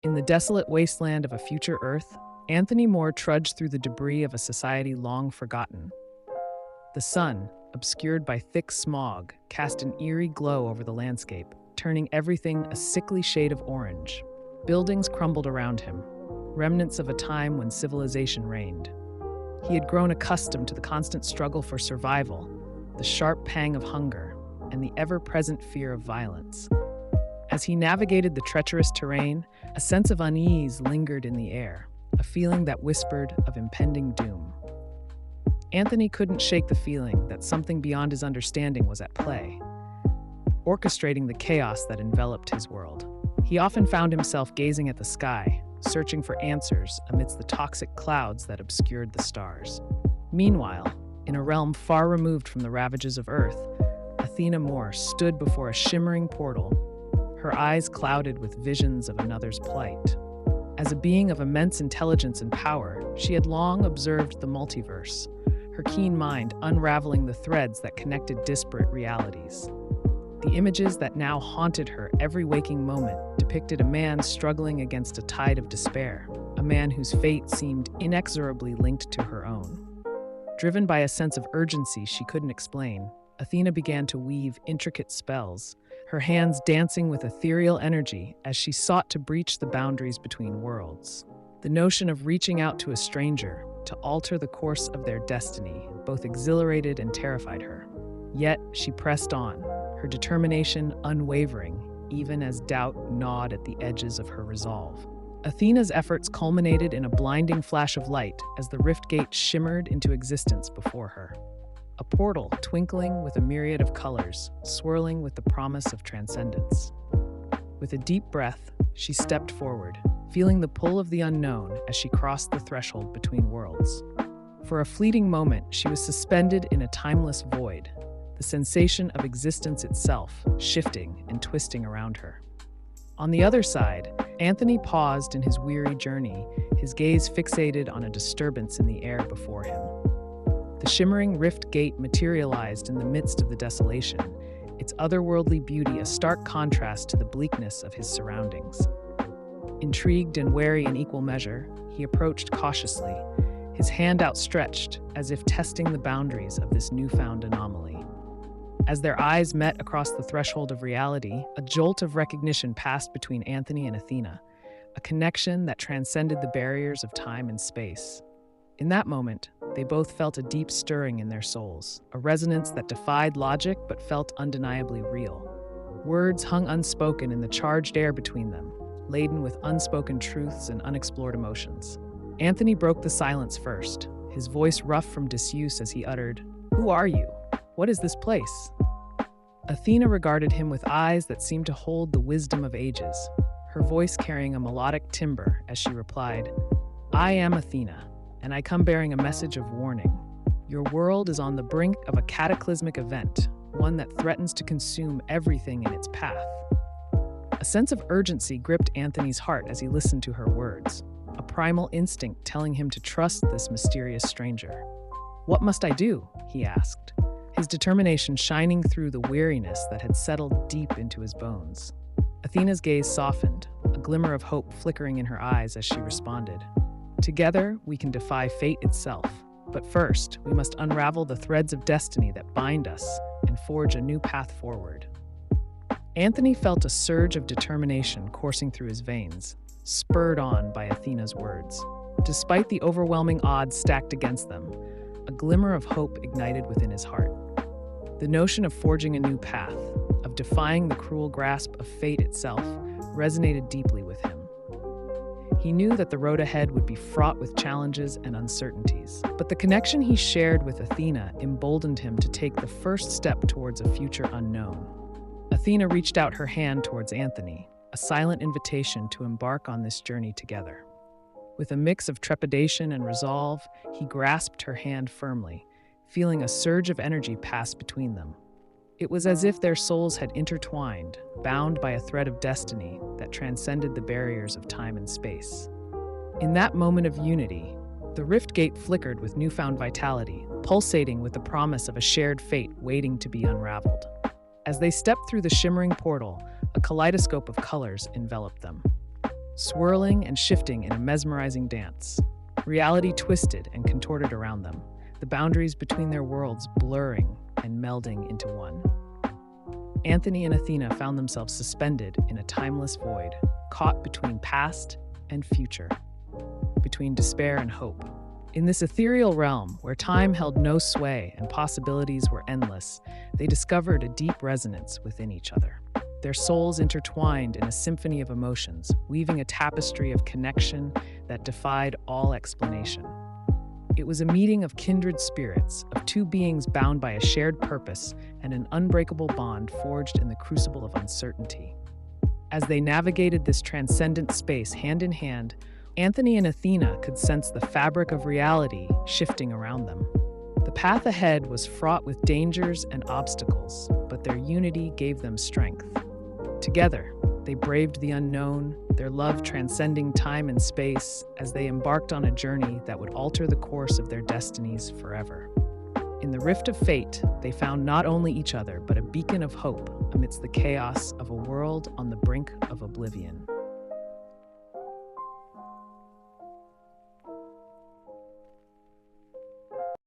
In the desolate wasteland of a future Earth, Anthony Moore trudged through the debris of a society long forgotten. The sun, obscured by thick smog, cast an eerie glow over the landscape, turning everything a sickly shade of orange. Buildings crumbled around him, remnants of a time when civilization reigned. He had grown accustomed to the constant struggle for survival, the sharp pang of hunger, and the ever-present fear of violence. As he navigated the treacherous terrain, a sense of unease lingered in the air, a feeling that whispered of impending doom. Anthony couldn't shake the feeling that something beyond his understanding was at play, orchestrating the chaos that enveloped his world. He often found himself gazing at the sky, searching for answers amidst the toxic clouds that obscured the stars. Meanwhile, in a realm far removed from the ravages of Earth, Athena Moore stood before a shimmering portal, her eyes clouded with visions of another's plight. As a being of immense intelligence and power, she had long observed the multiverse, her keen mind unraveling the threads that connected disparate realities. The images that now haunted her every waking moment depicted a man struggling against a tide of despair, a man whose fate seemed inexorably linked to her own. Driven by a sense of urgency she couldn't explain, Athena began to weave intricate spells, her hands dancing with ethereal energy as she sought to breach the boundaries between worlds. The notion of reaching out to a stranger to alter the course of their destiny both exhilarated and terrified her. Yet she pressed on, her determination unwavering, even as doubt gnawed at the edges of her resolve. Athena's efforts culminated in a blinding flash of light as the rift gate shimmered into existence before her. A portal twinkling with a myriad of colors, swirling with the promise of transcendence. With a deep breath, she stepped forward, feeling the pull of the unknown as she crossed the threshold between worlds. For a fleeting moment, she was suspended in a timeless void, the sensation of existence itself shifting and twisting around her. On the other side, Anthony paused in his weary journey, his gaze fixated on a disturbance in the air before him. The shimmering rift gate materialized in the midst of the desolation, its otherworldly beauty a stark contrast to the bleakness of his surroundings. Intrigued and wary in equal measure, he approached cautiously, his hand outstretched as if testing the boundaries of this newfound anomaly. As their eyes met across the threshold of reality, a jolt of recognition passed between Anthony and Athena, a connection that transcended the barriers of time and space. In that moment, they both felt a deep stirring in their souls, a resonance that defied logic but felt undeniably real. Words hung unspoken in the charged air between them, laden with unspoken truths and unexplored emotions. Anthony broke the silence first, his voice rough from disuse as he uttered, "Who are you? What is this place?" Athena regarded him with eyes that seemed to hold the wisdom of ages, her voice carrying a melodic timbre as she replied, "I am Athena, and I come bearing a message of warning. Your world is on the brink of a cataclysmic event, one that threatens to consume everything in its path." A sense of urgency gripped Anthony's heart as he listened to her words, a primal instinct telling him to trust this mysterious stranger. "What must I do?" he asked, his determination shining through the weariness that had settled deep into his bones. Athena's gaze softened, a glimmer of hope flickering in her eyes as she responded. "Together, we can defy fate itself. But first, we must unravel the threads of destiny that bind us and forge a new path forward." Anthony felt a surge of determination coursing through his veins, spurred on by Athena's words. Despite the overwhelming odds stacked against them, a glimmer of hope ignited within his heart. The notion of forging a new path, of defying the cruel grasp of fate itself, resonated deeply with him. He knew that the road ahead would be fraught with challenges and uncertainties, but the connection he shared with Athena emboldened him to take the first step towards a future unknown. Athena reached out her hand towards Anthony, a silent invitation to embark on this journey together. With a mix of trepidation and resolve, he grasped her hand firmly, feeling a surge of energy pass between them. It was as if their souls had intertwined, bound by a thread of destiny that transcended the barriers of time and space. In that moment of unity, the rift gate flickered with newfound vitality, pulsating with the promise of a shared fate waiting to be unraveled. As they stepped through the shimmering portal, a kaleidoscope of colors enveloped them. swirling and shifting in a mesmerizing dance. Reality twisted and contorted around them, the boundaries between their worlds blurring and melding into one. Anthony and Athena found themselves suspended in a timeless void, caught between past and future, between despair and hope. In this ethereal realm, where time held no sway and possibilities were endless, they discovered a deep resonance within each other. Their souls intertwined in a symphony of emotions, weaving a tapestry of connection that defied all explanation. It was a meeting of kindred spirits, of two beings bound by a shared purpose and an unbreakable bond forged in the crucible of uncertainty. As they navigated this transcendent space hand in hand, Anthony and Athena could sense the fabric of reality shifting around them. The path ahead was fraught with dangers and obstacles, but their unity gave them strength. Together, they braved the unknown, their love transcending time and space as they embarked on a journey that would alter the course of their destinies forever. In the rift of fate, they found not only each other, but a beacon of hope amidst the chaos of a world on the brink of oblivion.